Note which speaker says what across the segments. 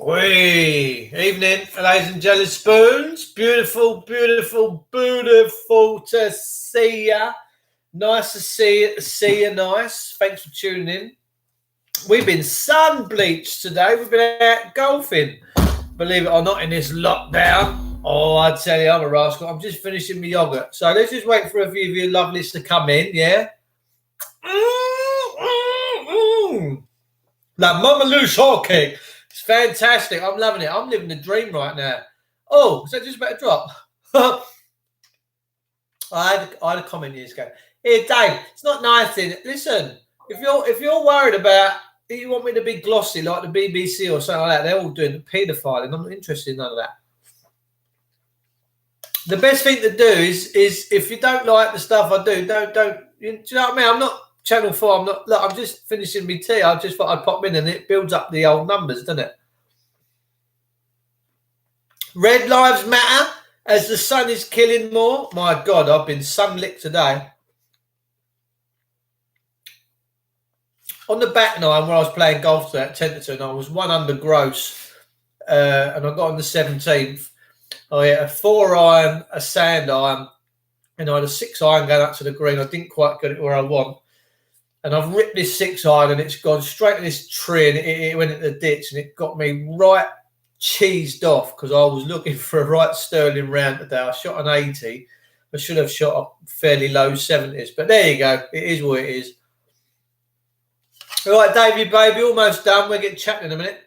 Speaker 1: Oi, evening, ladies and jelly spoons. Beautiful, beautiful, beautiful to see ya. Nice to see you. Nice. Thanks for tuning in. We've been sun bleached today. We've been out golfing. Believe it or not, in this lockdown. Oh, I tell you, I'm a rascal. I'm just finishing my yogurt. So let's just wait for a few of you lovelies to come in. Yeah. Like Mama Lou shortcake. It's fantastic. I'm loving it. I'm living the dream right now. Oh, is that just about to drop? I had a comment years ago. Here, Dave, it's not nice in it. Listen, if you're worried about you want me to be glossy like the BBC or something like that, they're all doing paedophiling. I'm not interested in none of that. The best thing to do is if you don't like the stuff I do, don't. Do you know what I mean? I'm not Channel 4. I'm not. Look, I'm just finishing my tea. I just thought I'd pop in and it builds up the old numbers, doesn't it? Red lives matter as the sun is killing more. My God, I've been sunlicked today. On the back nine where I was playing golf today at Tenterton, I was 1 under gross, and I got on the 17th. I had a 4-iron, a sand iron, and I had a 6-iron going up to the green. I didn't quite get it where I want. And I've ripped this 6-iron and it's gone straight to this tree and it went into the ditch and it got me right cheesed off because I was looking for a right sterling round today. I shot an 80. I should have shot a fairly low 70s. But there you go. It is what it is. All right, Davey, baby, almost done. We'll get chatting in a minute.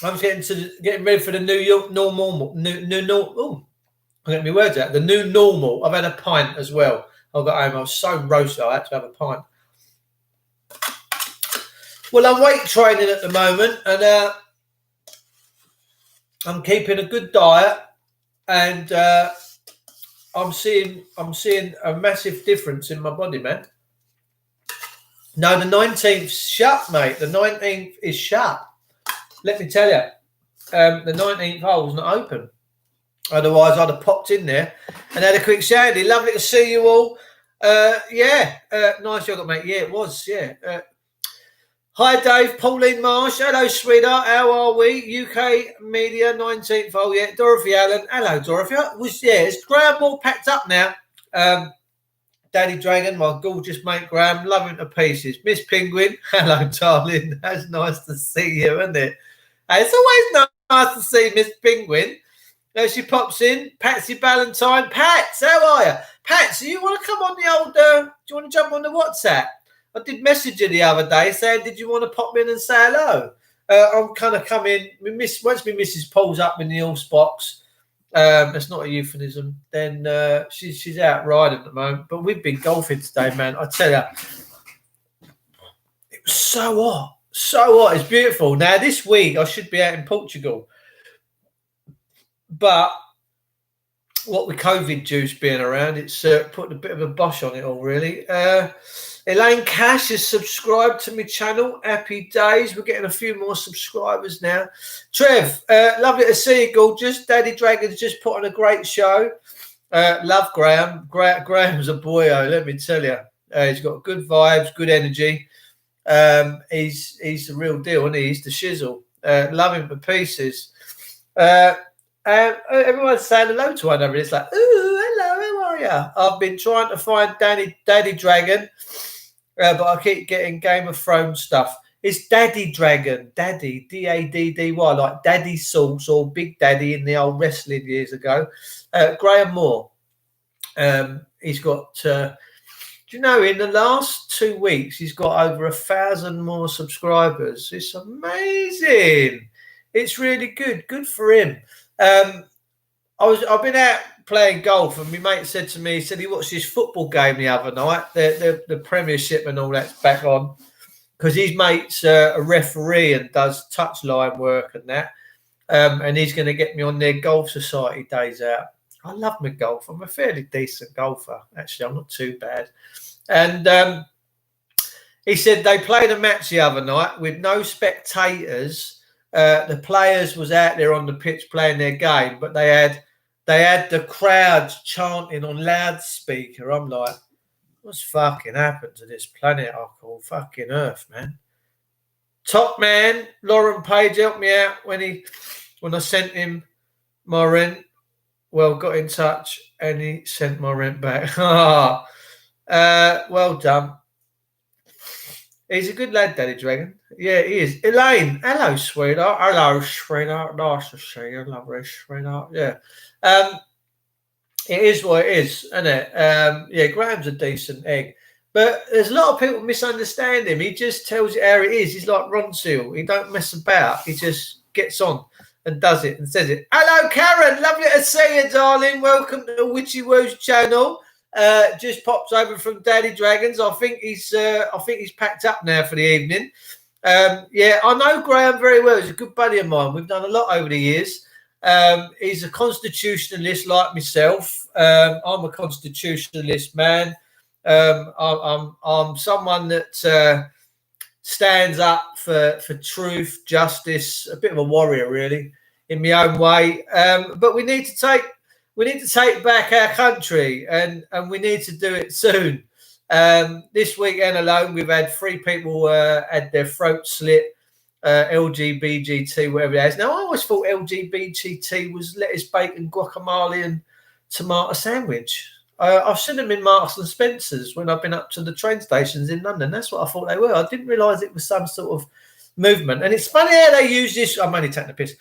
Speaker 1: I'm getting ready for the new normal. I'm getting my words out. The new normal. I've had a pint as well. I got home. I was so roasted. I had to have a pint. Well, I'm weight training at the moment, and I'm keeping a good diet, and I'm seeing a massive difference in my body, man. No, the 19th shut, mate. The 19th is shut. Let me tell you, the 19th hole's not open. Otherwise, I'd have popped in there and had a quick shandy. Lovely to see you all. Nice yogurt, mate. Yeah, it was. Yeah. Hi, Dave. Pauline Marsh. Hello, sweetheart. How are we? UK Media, 19th hole. Yeah, Dorothy Allen. Hello, Dorothy. It's Graham all packed up now. Daddy Dragon, my gorgeous mate Graham. Love him to pieces. Miss Penguin. Hello, darling. That's nice to see you, isn't it? It's always nice to see Miss Penguin. She pops in. Patsy Ballantyne. Pats, how are you? Patsy, you want to come on the old... do you want to jump on the WhatsApp? I did message you the other day saying, did you want to pop in and say hello? I'm kind of coming... Once my missus pulls up in the horse box, that's not a euphemism, then she's out riding at the moment. But we've been golfing today, man. I tell you, it was so hot. So hot. It's beautiful. Now, this week, I should be out in Portugal. But what with COVID juice being around, it's put a bit of a bosh on it all, really. Elaine Cash has subscribed to my channel. Happy days. We're getting a few more subscribers now. Trev, lovely to see you, gorgeous. Daddy Dragon's just put on a great show. Love Graham. Graham's a boyo, let me tell you. He's got good vibes, good energy. He's the real deal, isn't he? He's the shizzle. Love him for pieces. Everyone's saying hello to one another. It's like, ooh, hello, how are you? I've been trying to find Daddy Dragon, but I keep getting Game of Thrones stuff. It's Daddy Dragon, Daddy, Daddy, like Daddy Sauce or Big Daddy in the old wrestling years ago. Graham Moore. He's got, do you know, in the last 2 weeks, he's got over 1,000 more subscribers. It's amazing. It's really good. Good for him. I've been out playing golf, and my mate said to me, he said he watched his football game the other night, the Premiership and all that's back on, because his mate's a referee and does touchline work and that, and he's going to get me on their golf society days out. I love my golf. I'm a fairly decent golfer, actually. I'm not too bad. And he said they played a match the other night with no spectators. The players was out there on the pitch playing their game, but they had the crowds chanting on loudspeaker. I'm like, what's fucking happened to this planet I call fucking Earth, man? Top man, Lauren Page helped me out when I sent him my rent. Well, got in touch and he sent my rent back. Well done. He's a good lad, Daddy Dragon. Yeah, he is. Elaine, hello, sweetheart. Hello, sweetheart. Nice to see you, lovely sweetheart. Yeah. It is what it is, isn't it? Yeah, Graham's a decent egg. But there's a lot of people misunderstand him. He just tells you how it is. He's like Ron Seal. He don't mess about. He just gets on and does it and says it. Hello, Karen. Lovely to see you, darling. Welcome to the Witchy Woos channel. Just pops over from Daddy Dragons. I think he's packed up now for the evening. Yeah, I know Graham very well. He's a good buddy of mine. We've done a lot over the years. He's a constitutionalist like myself. I'm a constitutionalist man. I'm someone that stands up for truth, justice, a bit of a warrior, really, in my own way. But we need to take back our country, and we need to do it soon. This weekend alone, we've had 3 people had their throat slit. LGBTT, whatever it is. Now, I always thought LGBTT was lettuce, bacon, guacamole, and tomato sandwich. I've seen them in Marks and Spencer's when I've been up to the train stations in London. That's what I thought they were. I didn't realise it was some sort of movement. And it's funny how they use this. I'm only taking the piss.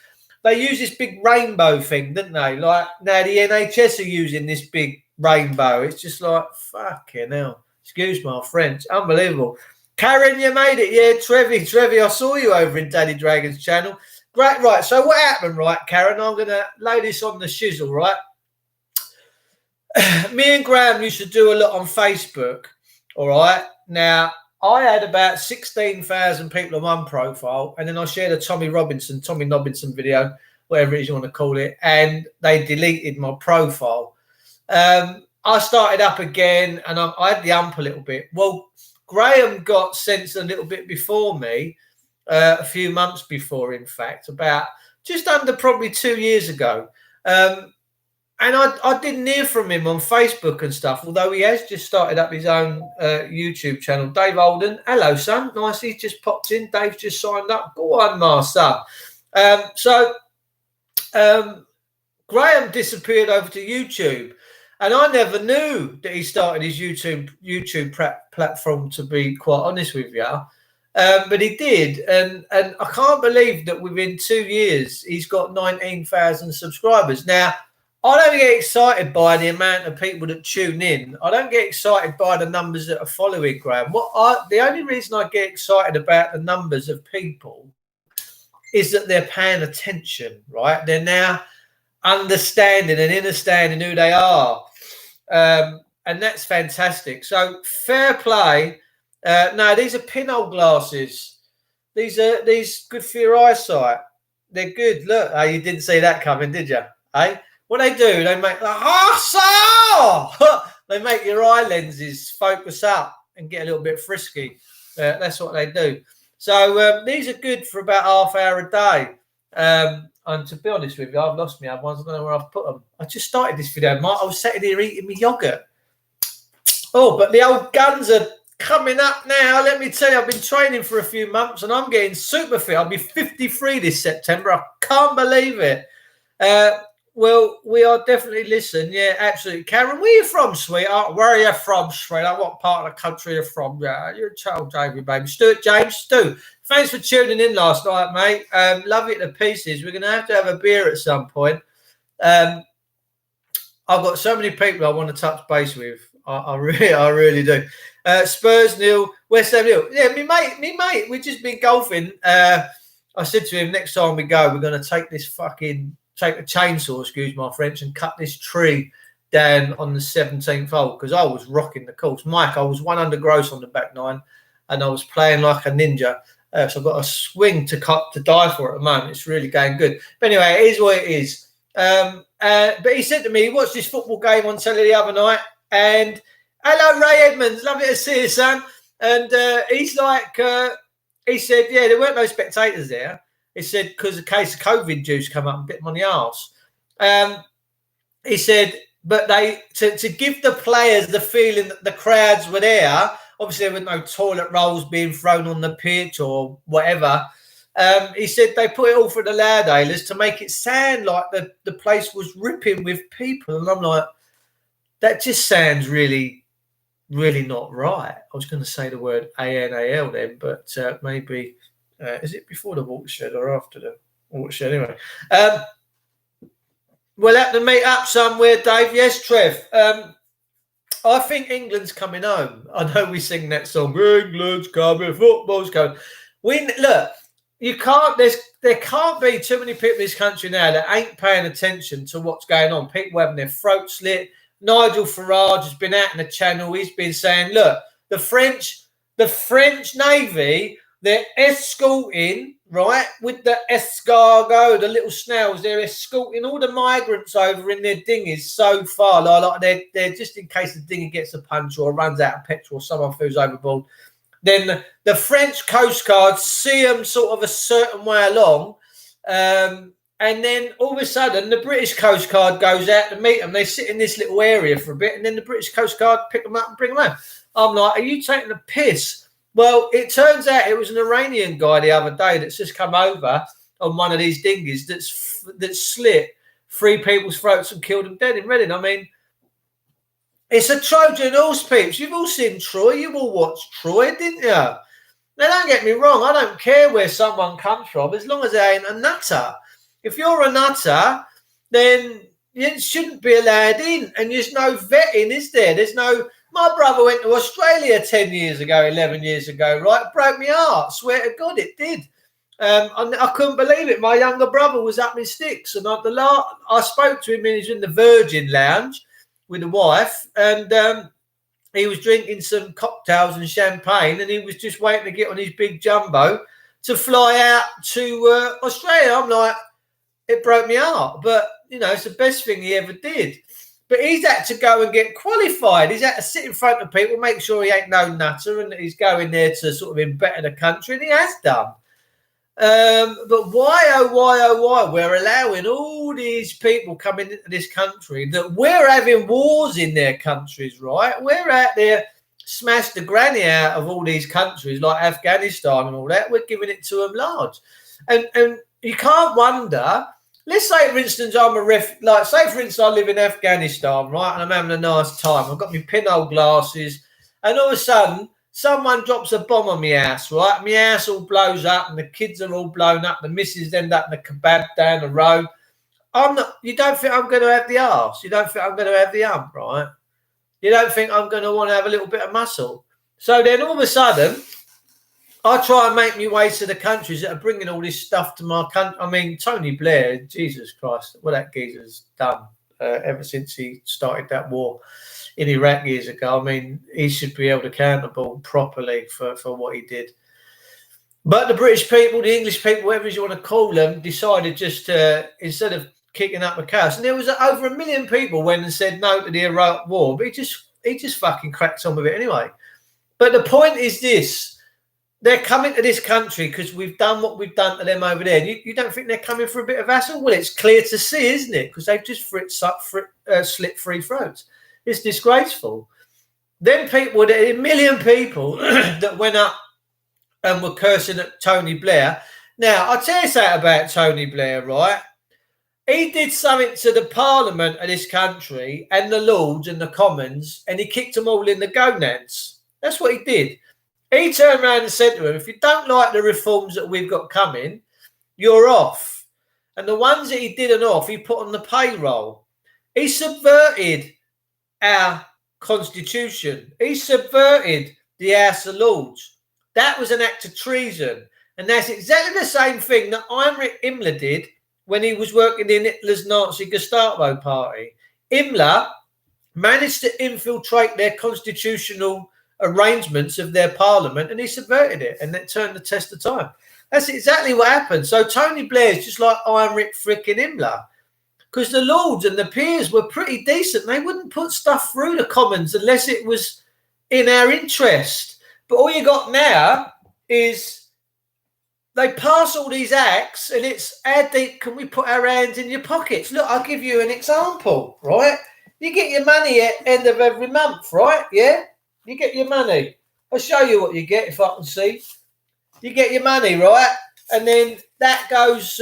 Speaker 1: They use this big rainbow thing, didn't they? Like now the NHS are using this big rainbow. It's just like, fucking hell. Excuse my French. Unbelievable. Karen, you made it. Yeah, Trevi, I saw you over in Daddy Dragon's channel. Great, right. So what happened, right, Karen? I'm going to lay this on the shizzle, right? Me and Graham used to do a lot on Facebook, all right? Now, I had about 16,000 people on one profile, and then I shared a Tommy Robinson video, whatever it is you want to call it, and they deleted my profile. I started up again, and I had the ump a little bit. Well, Graham got censored a little bit before me, a few months before, in fact, about just under probably 2 years ago. And I didn't hear from him on Facebook and stuff, although he has just started up his own YouTube channel. Dave Alden, hello, son. Nice, he's just popped in. Dave's just signed up. Go on, my son. Graham disappeared over to YouTube. And I never knew that he started his YouTube platform, to be quite honest with you. But he did. And I can't believe that within 2 years, he's got 19,000 subscribers. Now, I don't get excited by the amount of people that tune in. I don't get excited by the numbers that are following Graham. The only reason I get excited about the numbers of people is that they're paying attention, right? They're now understanding and understanding who they are. And that's fantastic. So fair play. No, these are pinhole glasses. These good for your eyesight. They're good. Look, you didn't see that coming, did you? What they do, they make they make your eye lenses focus up and get a little bit frisky. That's what they do. So these are good for about half hour a day. And to be honest with you, I've lost my other ones. I don't know where I've put them. I just started this video, Mark. I was sitting here eating my yogurt. Oh, but the old guns are coming up now. Let me tell you, I've been training for a few months and I'm getting super fit. I'll be 53 this September. I can't believe it. Well, we are definitely listening. Yeah, absolutely. Karen, where are you from, sweetheart? Where are you from, sweetheart? What part of the country are you from? Yeah, you're a child, Jamie, baby. Stuart James, Stu. Thanks for tuning in last night, mate. Love it to pieces. We're going to have a beer at some point. I've got so many people I want to touch base with. I really do. Spurs nil, West Ham nil. Yeah, me mate. We've just been golfing. I said to him, next time we go, we're going to take a chainsaw, excuse my French, and cut this tree down on the 17th hole, because I was rocking the course. Mike, I was 1 under gross on the back nine, and I was playing like a ninja. So I've got a swing to die for at the moment. It's really going good. But anyway, it is what it is. But he said to me, he watched this football game on telly the other night, and hello, Ray Edmonds, lovely to see you, son. And he's like, he said, yeah, there weren't no spectators there. He said, because a case of COVID juice come up and bit him on the arse. He said, but to give the players the feeling that the crowds were there, obviously there were no toilet rolls being thrown on the pitch or whatever. He said they put it all for the Loudhalers to make it sound like the place was ripping with people. And I'm like, that just sounds really, really not right. I was going to say the word ANAL then, but maybe, is it before the watershed or after the watershed? Anyway. We'll have to meet up somewhere, Dave. Yes, Trev. I think England's coming home. I know we sing that song, England's coming, football's coming. Look, you can't. There can't be too many people in this country now that ain't paying attention to what's going on. People having their throats slit. Nigel Farage has been out in the channel. He's been saying, look, the French Navy, they're escorting, right, with the escargot, the little snails, they're escorting all the migrants over in their dinghies so far. Like they're just in case the dinghy gets a punch or runs out of petrol or someone falls overboard. Then the French Coast Guard see them sort of a certain way along. And then all of a sudden, the British Coast Guard goes out to meet them. They sit in this little area for a bit, and then the British Coast Guard pick them up and bring them home. I'm like, are you taking the piss? Well, it turns out it was an Iranian guy the other day that's just come over on one of these dinghies that's slit 3 people's throats and killed them dead in Reading. I mean, it's a Trojan horse, peeps. You've all seen Troy. You all watched Troy, didn't you? Now, don't get me wrong. I don't care where someone comes from as long as they ain't a nutter. If you're a nutter, then you shouldn't be allowed in. And there's no vetting, is there? There's no... My brother went to Australia 10 years ago, 11 years ago, right? It broke my heart. Swear to God, it did. I couldn't believe it. My younger brother was up in sticks. And I spoke to him when he was in the Virgin Lounge with the wife. And he was drinking some cocktails and champagne. And he was just waiting to get on his big jumbo to fly out to Australia. I'm like... It broke me heart, but, you know, it's the best thing he ever did. But he's had to go and get qualified. He's had to sit in front of people, make sure he ain't no nutter and that he's going there to sort of better the country, and he has done. But why, we're allowing all these people coming into this country that we're having wars in their countries, right? We're out there, smash the granny out of all these countries like Afghanistan and all that. We're giving it to them large. And you can't wonder... Let's say, for instance, say, for instance, I live in Afghanistan, right, and I'm having a nice time. I've got my pinhole glasses, and all of a sudden, someone drops a bomb on my house, right? My house all blows up, and the kids are all blown up. The missus end up in a kebab down the road. You don't think I'm going to have the arse? You don't think I'm going to have the ump, right? You don't think I'm going to want to have a little bit of muscle? So then, all of a sudden... I try and make my way to the countries that are bringing all this stuff to my country. I mean, Tony Blair, Jesus Christ, what that geezer's done ever since he started that war in Iraq years ago. I mean, he should be held accountable properly for what he did. But the British people, the English people, whatever you want to call them, decided just to, instead of kicking up the chaos, and there was over 1 million people went and said no to the Iraq war, but he just fucking cracked on with it anyway. But the point is this. They're coming to this country because we've done what we've done to them over there. You don't think they're coming for a bit of hassle? Well, it's clear to see, isn't it? Because they've just slit 3 throats. It's disgraceful. Then people, 1 million people that went up and were cursing at Tony Blair. Now, I'll tell you something about Tony Blair, right? He did something to the Parliament of this country and the Lords and the Commons, and he kicked them all in the gonads. That's what he did. He turned around and said to him, if you don't like the reforms that we've got coming, you're off. And the ones that he didn't off, he put on the payroll. He subverted our constitution. He subverted the House of Lords. That was an act of treason. And that's exactly the same thing that Heinrich Himmler did when he was working in Hitler's Nazi Gestapo party. Himmler managed to infiltrate their constitutional arrangements of their parliament, and he subverted it, and that turned the test of time. That's exactly what happened. So Tony Blair is just like Heinrich frickin' Himmler, because the Lords and the peers were pretty decent. They wouldn't put stuff through the Commons unless it was in our interest. But all you got now is they pass all these acts, and it's how deep can we put our hands in your pockets? Look, I'll give you an example, right? You get your money at end of every month, right? Yeah? You get your money. I'll show you what you get if I can see. You get your money, right? And then that goes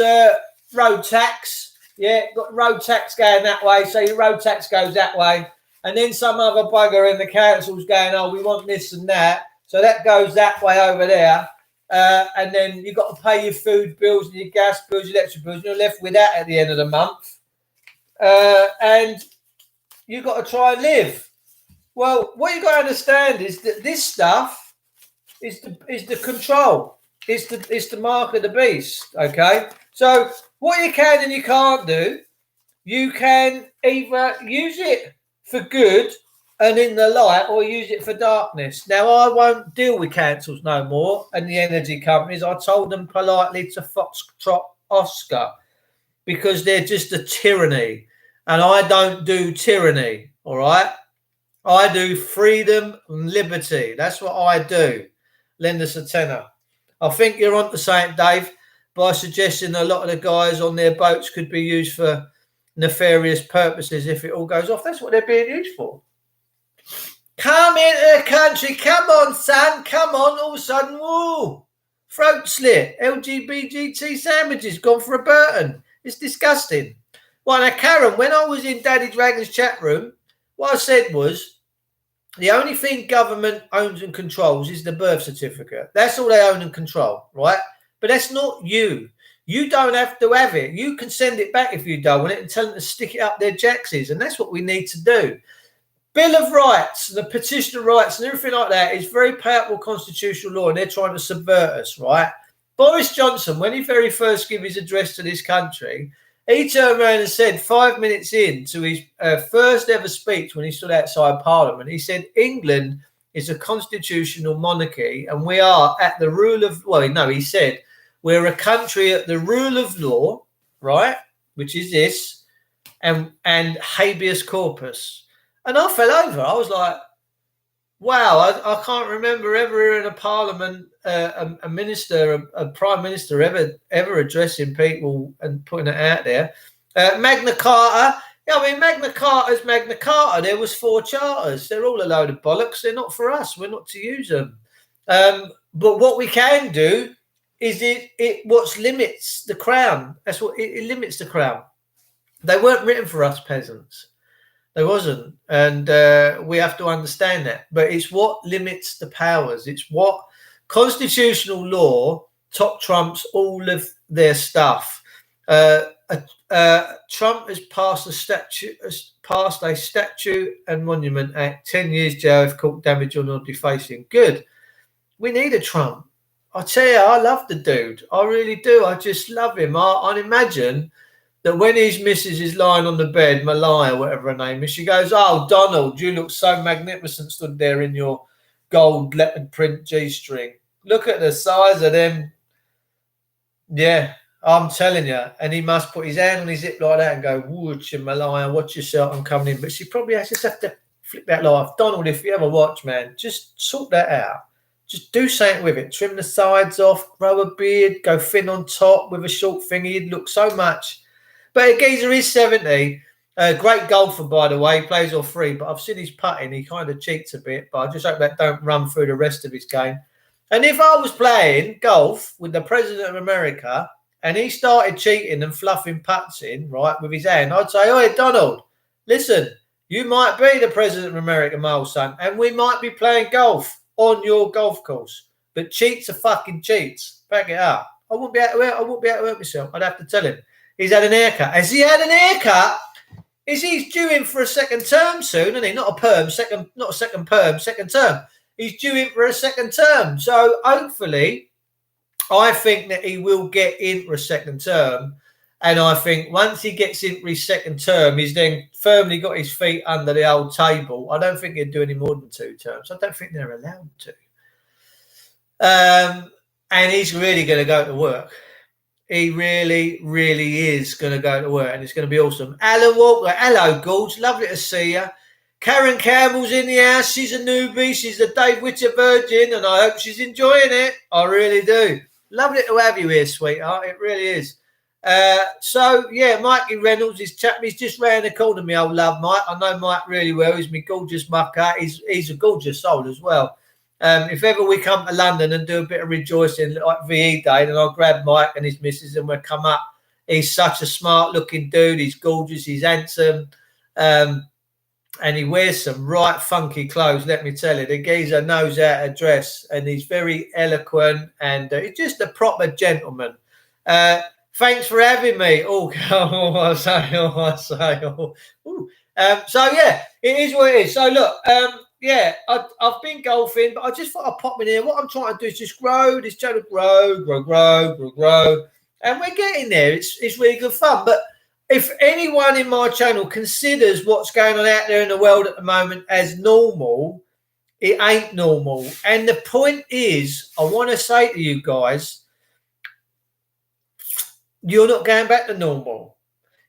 Speaker 1: road tax. Yeah, got road tax going that way. So your road tax goes that way. And then some other bugger in the council's going, oh, we want this and that. So that goes that way over there. And then you've got to pay your food bills and your gas bills, your electric bills. And you're left with that at the end of the month. And you've got to try and live. Well, what you've got to understand is that this stuff is the control. It's the mark of the beast. Okay. So what you can and you can't do, you can either use it for good and in the light, or use it for darkness. Now, I won't deal with councils no more and the energy companies. I told them politely to Foxtrot Oscar because they're just a tyranny, and I don't do tyranny. All right. I do freedom and liberty. That's what I do. Lend us a tenner. I think you're on to something, Dave, by suggesting a lot of the guys on their boats could be used for nefarious purposes if it all goes off. That's what they're being used for. Come into the country. Come on, son. Come on. All of a sudden, whoa. Throat slit. LGBT sandwiches gone for a Burton. It's disgusting. Well, now, Karen, when I was in Daddy Dragon's chat room, what I said was, the only thing government owns and controls is the birth certificate. That's all they own and control, right? But that's not you. You don't have to have it. You can send it back if you don't want it and tell them to stick it up their jackses. And that's what we need to do. Bill of Rights, the petition of rights and everything like that is very powerful constitutional law, and they're trying to subvert us, right? Boris Johnson, when he very first gave his address to this country, he turned around and said 5 minutes into his first ever speech when he stood outside Parliament, he said, England is a constitutional monarchy and we are at the rule of, well, no, he said, we're a country at the rule of law, right, which is this, and habeas corpus. And I fell over. I was like, wow, I can't remember ever hearing a parliament, a minister, a prime minister ever addressing people and putting it out there. Magna Carta. Yeah, I mean, Magna Carta's Magna Carta. There was 4 charters. They're all a load of bollocks. They're not for us. We're not to use them. But what we can do is it what limits the crown. That's what it limits the crown. They weren't written for us peasants. There wasn't, and we have to understand that. But it's what limits the powers. It's what constitutional law top trumps all of their stuff. Trump has passed a statute and monument act, 10 years jail if caught damaging or defacing. Good. We need a Trump. I tell you, I love the dude. I really do. I just love him. I'd imagine that when his missus is lying on the bed, Malaya, whatever her name is, she goes, oh, Donald, you look so magnificent stood there in your gold leopard print G-string. Look at the size of them. Yeah, I'm telling you. And he must put his hand on his hip like that and go, wooch, Malaya, watch yourself, I'm coming in. But she probably has just have to flick that light off. Donald, if you ever watch, man, just sort that out. Just do something with it. Trim the sides off, grow a beard, go thin on top with a short finger. You'd look so much. But a geezer is 70. Great golfer, by the way. He plays all 3. But I've seen his putting. He kind of cheats a bit. But I just hope that don't run through the rest of his game. And if I was playing golf with the President of America and he started cheating and fluffing putts in, right, with his hand, I'd say, "Oi, Donald, listen, you might be the President of America, my old son, and we might be playing golf on your golf course. But cheats are fucking cheats. Back it up." I wouldn't be able to hurt myself. I'd have to tell him. He's had an haircut. Has he had an haircut? Is he due in for a second term soon? Isn't he? Not a perm, not a second perm, second term. He's due in for a second term. So hopefully, I think that he will get in for a second term. And I think once he gets in for his second term, he's then firmly got his feet under the old table. I don't think he'd do any more than 2 terms. I don't think they're allowed to. And he's really going to go to work. He really, really is going to go to work, and it's going to be awesome. Alan Walker, hello, Gouge. Lovely to see you. Karen Campbell's in the house. She's a newbie. She's a Dave Witcher virgin, and I hope she's enjoying it. I really do. Lovely to have you here, sweetheart. It really is. So, yeah, Mikey Reynolds, he's just round the corner, me old love, Mike. I know Mike really well. He's my gorgeous mucker. He's a gorgeous soul as well. If ever we come to London and do a bit of rejoicing like VE Day, then I'll grab Mike and his missus and we'll come up. He's such a smart-looking dude. He's gorgeous. He's handsome. And he wears some right funky clothes, let me tell you. The geezer knows how to dress, and he's very eloquent, and he's just a proper gentleman. Thanks for having me. I say. So, yeah, it is what it is. So, look, I've been golfing, but I just thought I'd pop in here. What I'm trying to do is just grow this channel, grow. And we're getting there. It's really good fun. But if anyone in my channel considers what's going on out there in the world at the moment as normal, it ain't normal. And the point is, I want to say to you guys, you're not going back to normal.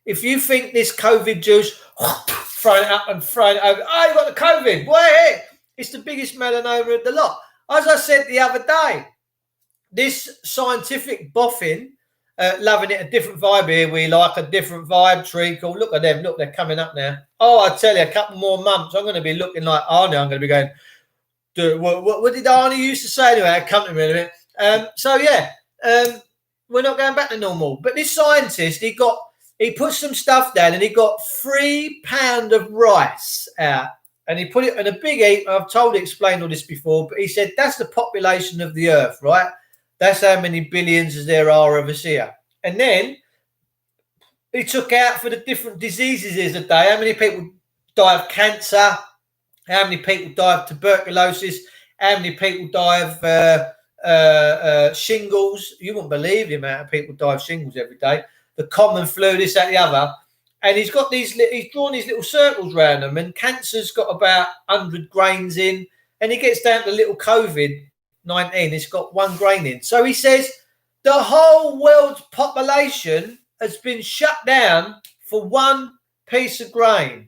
Speaker 1: If you think this COVID juice, throw it up and throw it over, oh, you got the COVID, boy, it's the biggest melanoma of the lot. As I said the other day, this scientific boffin, loving it, a different vibe here. We like a different vibe, treacle. Look at them. Look, they're coming up now. Oh, I tell you, a couple more months, I'm going to be looking like Arnie. I'm going to be going, dude, what did Arnie used to say anyway? Come to me in a minute. We're not going back to normal. But this scientist, he put some stuff down and he got 3 pounds of rice out. And he put it in a big heap. I've explained all this before, but he said that's the population of the earth, right? That's how many billions as there are of us here. And then he took out for the different diseases a day. How many people die of cancer? How many people die of tuberculosis? How many people die of shingles? You wouldn't believe the amount of people die of shingles every day. The common flu, this, that, the other. And he's drawn these little circles around them. And cancer's got about 100 grains in. And he gets down to little COVID-19, it's got 1 grain in. So he says the whole world's population has been shut down for 1 piece of grain.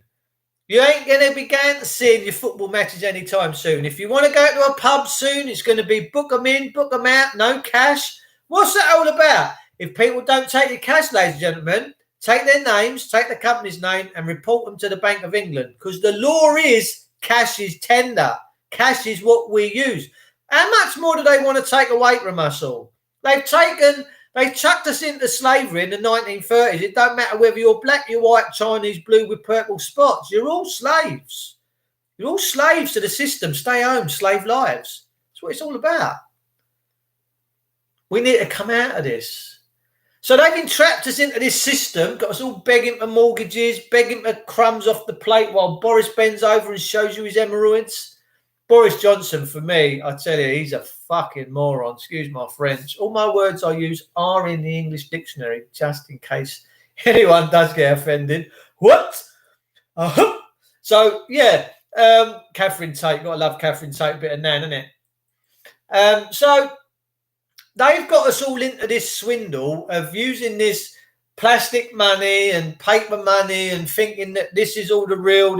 Speaker 1: You ain't going to be going to see your football matches anytime soon. If you want to go to a pub soon, it's going to be book them in, book them out, no cash. What's that all about? If people don't take your cash, ladies and gentlemen, take their names, take the company's name and report them to the Bank of England. Because the law is cash is tender. Cash is what we use. How much more do they want to take away from us all? They chucked us into slavery in the 1930s. It don't matter whether you're black, you're white, Chinese, blue with purple spots. You're all slaves. You're all slaves to the system. Stay home, slave lives. That's what it's all about. We need to come out of this. So they've entrapped us into this system, got us all begging for mortgages, begging for crumbs off the plate while Boris bends over and shows you his hemorrhoids. Boris Johnson, for me, I tell you, he's a fucking moron. Excuse my French. All my words I use are in the English dictionary, just in case anyone does get offended. What? So, yeah, Catherine Tate. Got to love Catherine Tate, a bit of Nan, innit? So they've got us all into this swindle of using this plastic money and paper money and thinking that this is all the real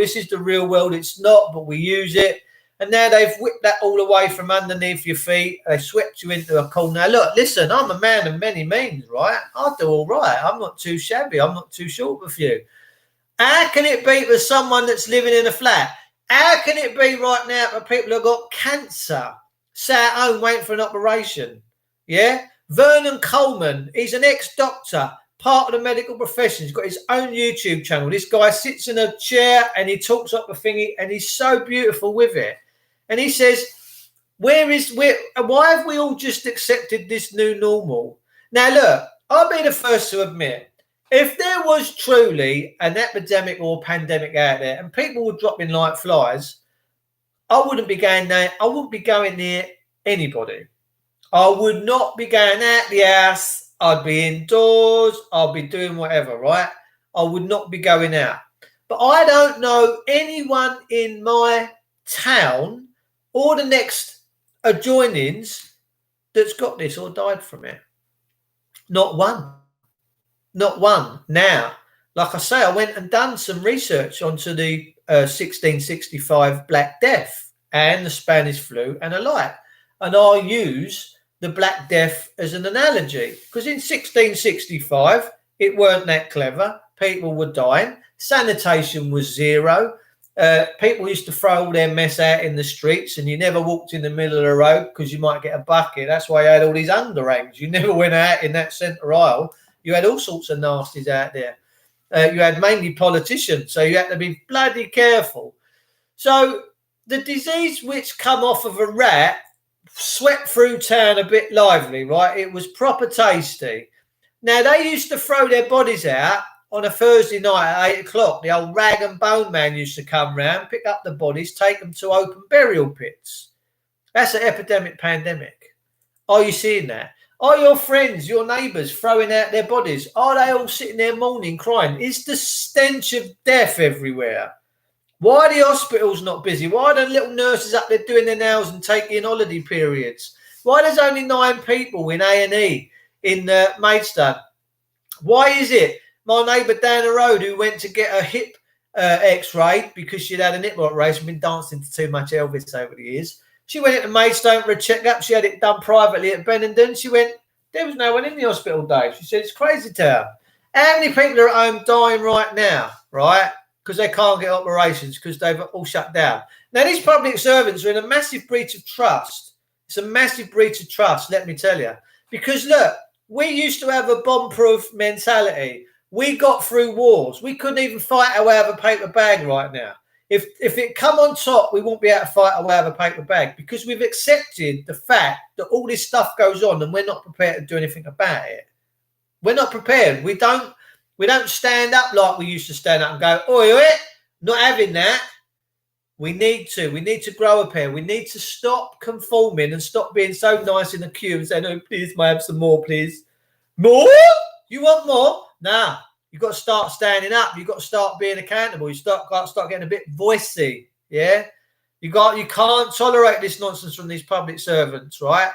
Speaker 1: world. It's not, but we use it. And now they've whipped that all away from underneath your feet. They swept you into a corner. Now, look, listen, I'm a man of many means, right? I do all right. I'm not too shabby. I'm not too short of you. How can it be for someone that's living in a flat? How can it be right now for people who've got cancer, sat at home waiting for an operation? Yeah? Vernon Coleman, he's an ex-doctor, part of the medical profession. He's got his own YouTube channel. This guy sits in a chair and he talks up a thingy and he's so beautiful with it. And he says, why have we all just accepted this new normal? Now, look, I'll be the first to admit, if there was truly an epidemic or pandemic out there and people were dropping like flies, I wouldn't be going there. I wouldn't be going near anybody. I would not be going out the house. I'd be indoors. I'd be doing whatever, right? I would not be going out. But I don't know anyone in my town or the next adjoinings that's got this or died from it. Not one. Not one. Now, like I say, I went and done some research onto the 1665 Black Death and the Spanish flu and the like. And I use the Black Death as an analogy. Because in 1665, it weren't that clever. People were dying. Sanitation was zero. People used to throw all their mess out in the streets, and you never walked in the middle of the road because you might get a bucket. That's why you had all these underhangs. You never went out in that centre aisle. You had all sorts of nasties out there. You had mainly politicians, so you had to be bloody careful. So the disease which come off of a rat swept through town a bit lively, right? It was proper tasty. Now, they used to throw their bodies out on a Thursday night at 8 o'clock. The old rag and bone man used to come round, pick up the bodies, take them to open burial pits. That's an epidemic pandemic. Are you seeing that? Are your friends, your neighbours throwing out their bodies? Are they all sitting there mourning, crying? Is the stench of death everywhere? Why are the hospitals not busy? Why are the little nurses up there doing their nails and taking holiday periods? Why there's only 9 people in A&E in Maidstone? Why is it my neighbour down the road who went to get a hip x-ray because she'd had a hip operation, been dancing to too much Elvis over the years. She went into Maidstone for a checkup. She had it done privately at Benenden. She went, there was no one in the hospital, Dave. She said, it's crazy town. How many people are at home dying right now, right? Because they can't get operations because they've all shut down. Now, these public servants are in a massive breach of trust. It's a massive breach of trust, let me tell you. Because, look, we used to have a bomb-proof mentality. We got through wars. We couldn't even fight our way out of a paper bag right now. If it come on top, we won't be able to fight our way out of a paper bag because we've accepted the fact that all this stuff goes on and we're not prepared to do anything about it. We're not prepared. We don't stand up like we used to stand up and go, oi, not having that. We need to grow a pair. We need to stop conforming and stop being so nice in the queue and saying, oh, please, may I have some more, please? More? You want more? Nah. You've got to start standing up. You've got to start being accountable. You got to start getting a bit voicey. Yeah? You can't tolerate this nonsense from these public servants, right?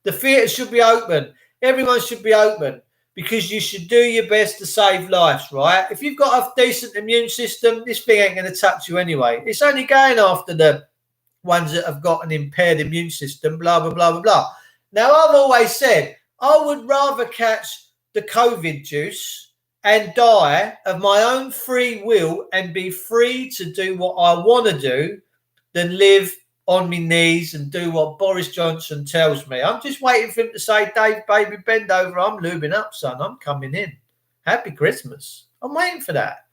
Speaker 1: The theatres should be open. Everyone should be open because you should do your best to save lives, right? If you've got a decent immune system, this thing ain't going to touch you anyway. It's only going after the ones that have got an impaired immune system, blah, blah, blah, blah, blah. Now, I've always said I would rather catch the COVID juice and die of my own free will and be free to do what I want to do than live on my knees and do what Boris Johnson tells me. I'm just waiting for him to say, Dave, baby, bend over. I'm lubing up, son. I'm coming in. Happy Christmas. I'm waiting for that.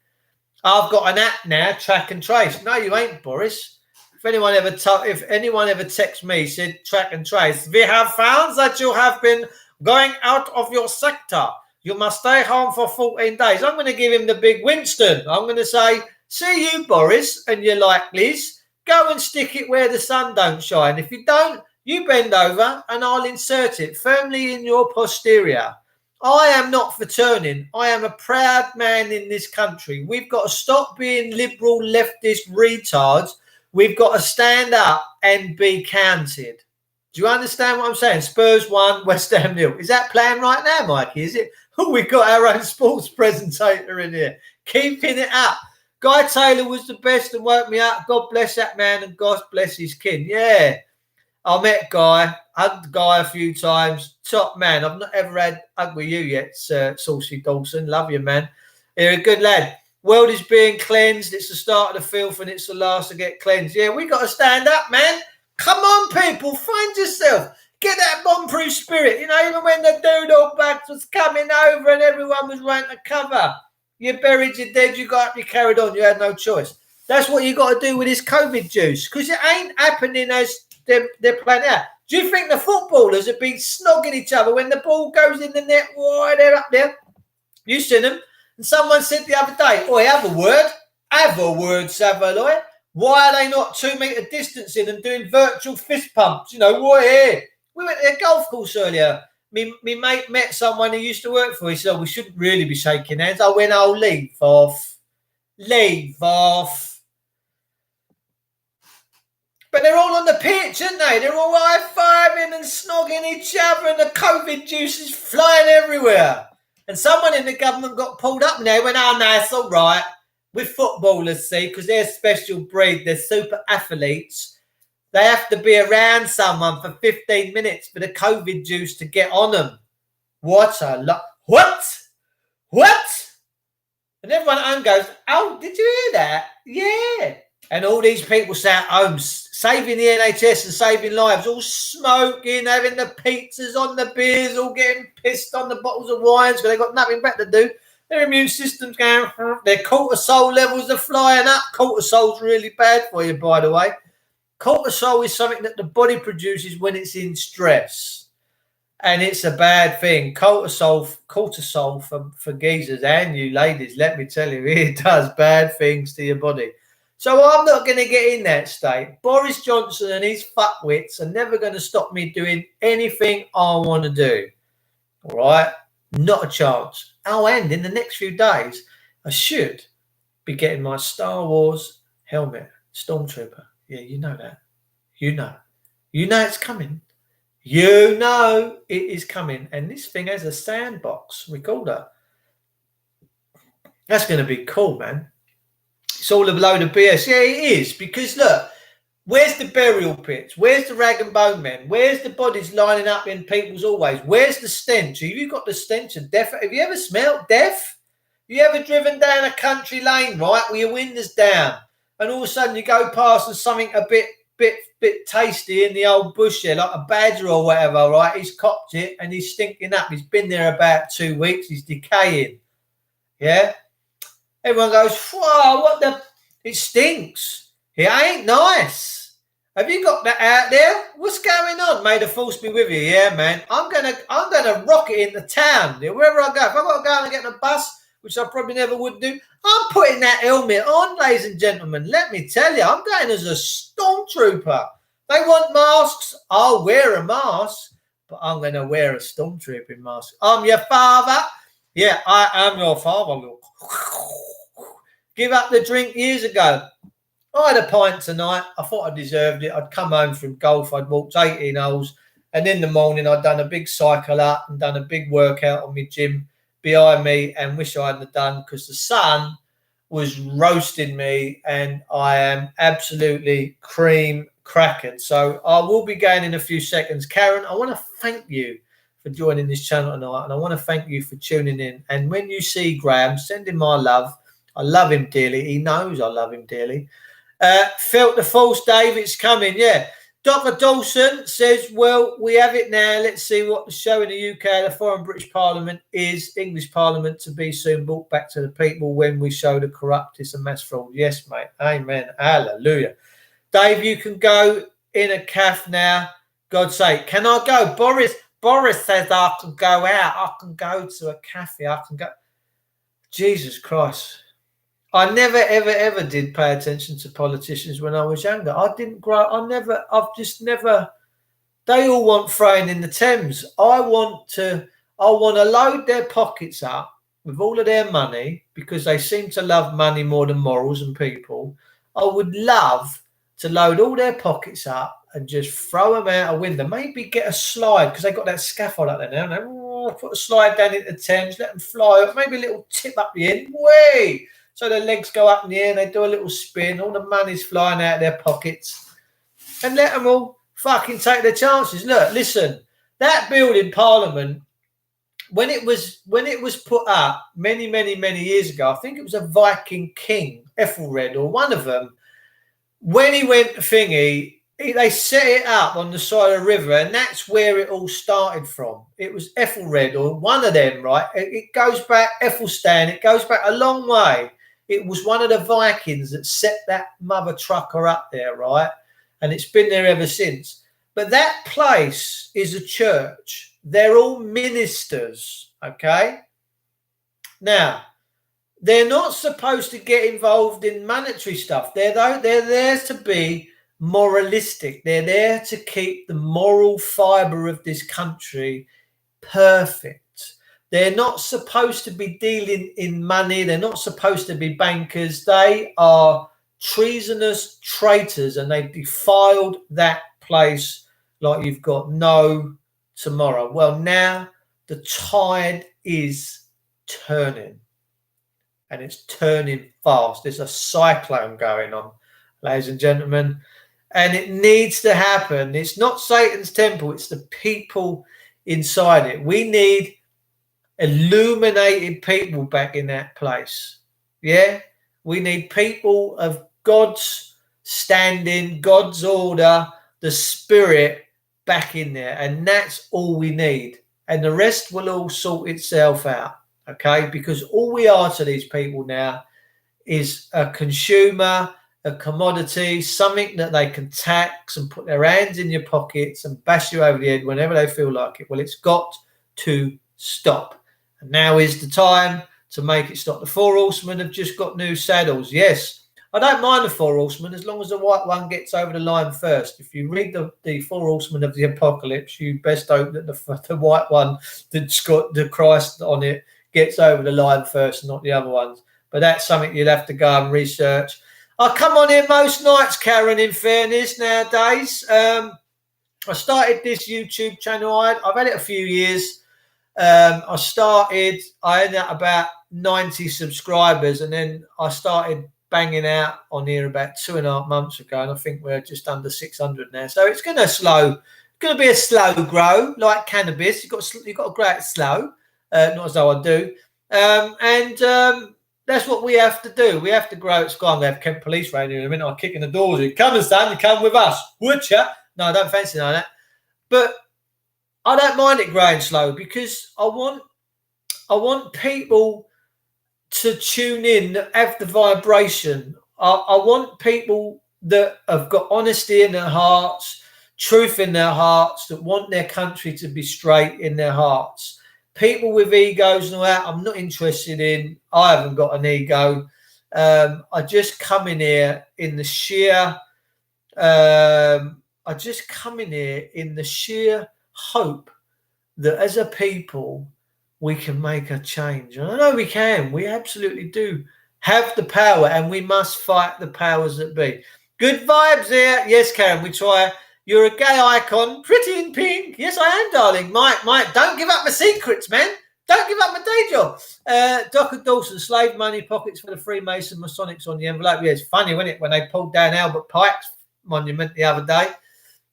Speaker 1: I've got an app now, Track and Trace. No, you ain't, Boris. If anyone ever texts me, said Track and Trace, we have found that you have been going out of your sector. You must stay home for 14 days. I'm going to give him the big Winston. I'm going to say, see you, Boris, and you're like, Liz, go and stick it where the sun don't shine. If you don't, you bend over and I'll insert it firmly in your posterior. I am not for turning. I am a proud man in this country. We've got to stop being liberal leftist retards. We've got to stand up and be counted. Do you understand what I'm saying? Spurs 1, West Ham 0. Is that playing right now, Mikey? Is it? Oh, we've got our own sports presentator in here. Keeping it up. Guy Taylor was the best and woke me up. God bless that man and God bless his kin. Yeah. I met Guy. Hugged Guy a few times. Top man. I've not ever had hug with you yet, Saucy Dawson. Love you, man. You're a good lad. World is being cleansed. It's the start of the filth and it's the last to get cleansed. Yeah, we got to stand up, man. Come on, people. Find yourself. Get that bomb-proof spirit. You know, even when the doodle bugs was coming over and everyone was running to cover, you buried your dead, you got up, you carried on. You had no choice. That's what you got to do with this COVID juice because it ain't happening as they're playing out. Do you think the footballers have been snogging each other when the ball goes in the net? Why, they're up there. You seen them. And someone said the other day, oi, have a word. Have a word, Savaloy. Why are they not 2 metre distancing and doing virtual fist pumps? You know, what here? We went to a golf course earlier. Me mate met someone who used to work for. He said, oh, we shouldn't really be shaking hands. I went, oh, leave off. Leave off. But they're all on the pitch, aren't they? They're all high-fiving and snogging each other and the COVID juice is flying everywhere. And someone in the government got pulled up and they went, oh, no, it's all right. With footballers, see, because they're a special breed. They're super athletes. They have to be around someone for 15 minutes for the COVID juice to get on them. What a lot. What? And everyone at home goes, oh, did you hear that? Yeah. And all these people sat at home saving the NHS and saving lives, all smoking, having the pizzas on the beers, all getting pissed on the bottles of wines because they've got nothing better to do. Their immune system's going, their cortisol levels are flying up. Cortisol's really bad for you, by the way. Cortisol is something that the body produces when it's in stress. And it's a bad thing. Cortisol for geezers and you ladies, let me tell you, it does bad things to your body. So I'm not going to get in that state. Boris Johnson and his fuckwits are never going to stop me doing anything I want to do. All right? Not a chance. Oh, and in the next few days, I should be getting my Star Wars helmet, Stormtrooper. Yeah, you know that. You know it's coming. You know it is coming. And this thing has a sandbox recorder. That's going to be cool, man. It's all a load of BS. Yeah, it is. Because look, where's the burial pits? Where's the rag and bone men? Where's the bodies lining up in people's always? Where's the stench? Have you got the stench of death? Have you ever smelt death? Have you ever driven down a country lane, right, with your windows down, and all of a sudden you go past and something a bit tasty in the old bush there, like a badger or whatever, right? He's copped it and he's stinking up. He's been there about 2 weeks. He's decaying. Yeah? Everyone goes, whoa, what the? It stinks. It ain't nice. Have you got that out there? What's going on? May the force be with you. Yeah, man. I'm gonna rock it into town. Wherever I go. If I've got to go and get on a bus, which I probably never would do, I'm putting that helmet on, ladies and gentlemen. Let me tell you, I'm going as a stormtrooper. They want masks. I'll wear a mask, but I'm going to wear a stormtrooping mask. I'm your father. Yeah, I am your father, look. Give up the drink years ago. I had a pint tonight. I thought I deserved it. I'd come home from golf. I'd walked 18 holes. And in the morning, I'd done a big cycle up and done a big workout on my gym behind me, and wish I hadn't done because the sun was roasting me and I am absolutely cream cracking. So I will be going in a few seconds. Karen, I want to thank you for joining this channel tonight, and I want to thank you for tuning in. And when you see Graham, send him my love. I love him dearly. He knows I love him dearly. Felt the false, Dave. It's coming. Yeah. Dr. Dawson says, well, we have it now. Let's see what the show in the UK, the foreign British Parliament, is English Parliament to be soon brought back to the people when we show the corruptness and mass fraud. Yes, mate. Amen. Hallelujah. Dave, you can go in a calf now. God's sake. Can I go? Boris says I can go out. I can go to a cafe. I can go. Jesus Christ. I never, ever did pay attention to politicians when I was younger. I didn't grow. I've just never. They all want throwing in the Thames. I want to load their pockets up with all of their money because they seem to love money more than morals and people. I would love to load all their pockets up and just throw them out a window. Maybe get a slide because they got that scaffold up there now. And put a slide down into the Thames, let them fly up. Maybe a little tip up the end. Way. So their legs go up in the air and they do a little spin. All the money's flying out of their pockets. And let them all fucking take their chances. Look, listen, that building, Parliament, when it was put up many years ago, I think it was a Viking king, Ethelred, or one of them, when he went thingy, they set it up on the side of the river, and that's where it all started from. It was Ethelred, or one of them, right? It goes back, Ethelstan, it goes back a long way. It was one of the Vikings that set that mother trucker up there, right? And it's been there ever since. But that place is a church. They're all ministers, okay? Now, they're not supposed to get involved in monetary stuff. They're there to be moralistic. They're there to keep the moral fibre of this country perfect. They're not supposed to be dealing in money. They're not supposed to be bankers. They are treasonous traitors, and they've defiled that place like you've got no tomorrow. Well, now the tide is turning, and it's turning fast. There's a cyclone going on, ladies and gentlemen, and it needs to happen. It's not Satan's temple. It's the people inside it. We need illuminated people back in that place. Yeah, we need people of God's standing, God's order, the spirit back in there. And that's all we need. And the rest will all sort itself out. Okay? Because all we are to these people now is a consumer, a commodity, something that they can tax and put their hands in your pockets and bash you over the head whenever they feel like it. Well, it's got to stop. And now is the time to make it stop. The Four Horsemen have just got new saddles. Yes, I don't mind the Four Horsemen as long as the white one gets over the line first. If you read the Four Horsemen of the Apocalypse, you best hope that the white one that's got the Christ on it gets over the line first, not the other ones. But that's something you'd have to go and research. I come on here most nights, Karen, in fairness, nowadays. I started this YouTube channel. I've had it a few years. I ended up about 90 subscribers, and then I started banging out on here about 2.5 months ago, and I think we're just under 600 now. So it's going to be a slow grow, like cannabis. You've got to grow it slow, not as though I do. That's what we have to do. We have to grow it slow. I'm going to have Kent Police around here in a minute. I'm kicking the doors in. Come and stand, come with us. Would you? No, I don't fancy none of that. But I don't mind it growing slow because I want people to tune in, that have the vibration. I want people that have got honesty in their hearts, truth in their hearts, that want their country to be straight in their hearts. People with egos and all that, I'm not interested in. I haven't got an ego. I just come in here in the sheer hope that as a people we can make a change. And I know we can. We absolutely do have the power, and we must fight the powers that be. Good vibes here. Yes, Karen, we try. You're a gay icon, pretty in pink. Yes, I am, darling. Mike, don't give up my secrets, man. Don't give up my day job. Dr. Dawson, slave money pockets for the Freemason Masonics on the envelope. Yeah, it's funny, wasn't it, when they pulled down Albert Pike's monument the other day.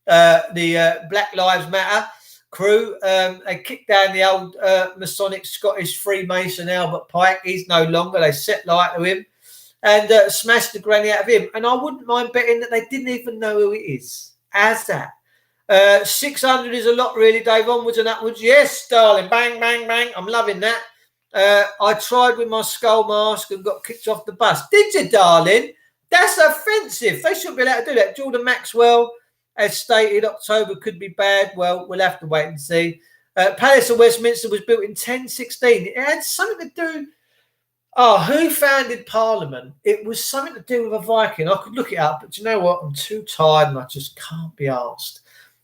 Speaker 1: The Black Lives Matter crew, they kicked down the old Masonic Scottish Freemason Albert Pike. He's no longer. They set light to him and smashed the granny out of him. And I wouldn't mind betting that they didn't even know who it is. As that 600 is a lot, really, Dave. Onwards and upwards. Yes, darling. Bang, bang, bang. I'm loving that. I tried with my skull mask and got kicked off the bus. Did you, darling? That's offensive. They shouldn't be allowed to do that. Jordan Maxwell has stated October could be bad. Well, we'll have to wait and see. Palace of Westminster was built in 1016. It had something to do. Oh, who founded Parliament? It was something to do with a Viking. I could look it up, but you know what? I'm too tired and I just can't be asked.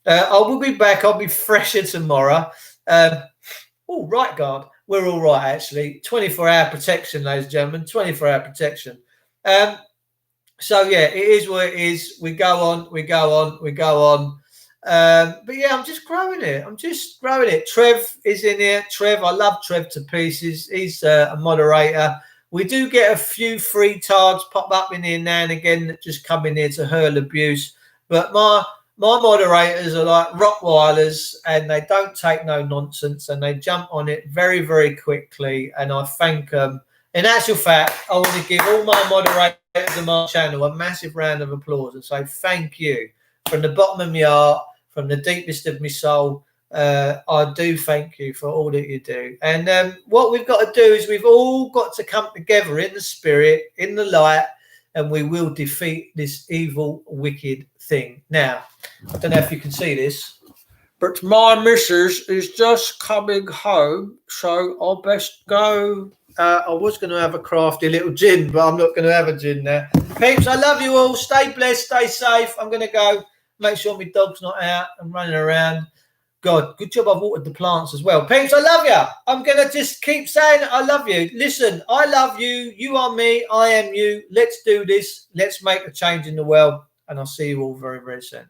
Speaker 1: I will be back. I'll be fresher tomorrow. Right guard. We're all right, actually. 24-hour protection, ladies and gentlemen. 24-hour protection. So, yeah, it is what it is. We go on. But, yeah, I'm just growing it. Trev is in here. Trev, I love Trev to pieces. He's a moderator. We do get a few free tards pop up in here now and again that just come in here to hurl abuse. But my moderators are like Rottweilers, and they don't take no nonsense, and they jump on it very, very quickly, and I thank them. In actual fact, I want to give all my moderators on my channel a massive round of applause and say thank you from the bottom of my heart, from the deepest of my soul. I do thank you for all that you do. And what we've got to do is we've all got to come together in the spirit, in the light, and we will defeat this evil, wicked thing. Now, I don't know if you can see this, but my missus is just coming home, so I'll best go. I was going to have a crafty little gin, but I'm not going to have a gin now. Peeps, I love you all. Stay blessed, stay safe. I'm going to go make sure my dog's not out and running around. God, good job I've watered the plants as well. Peeps, I love you. I'm going to just keep saying I love you. Listen, I love you. You are me. I am you. Let's do this. Let's make a change in the world. And I'll see you all very, very soon.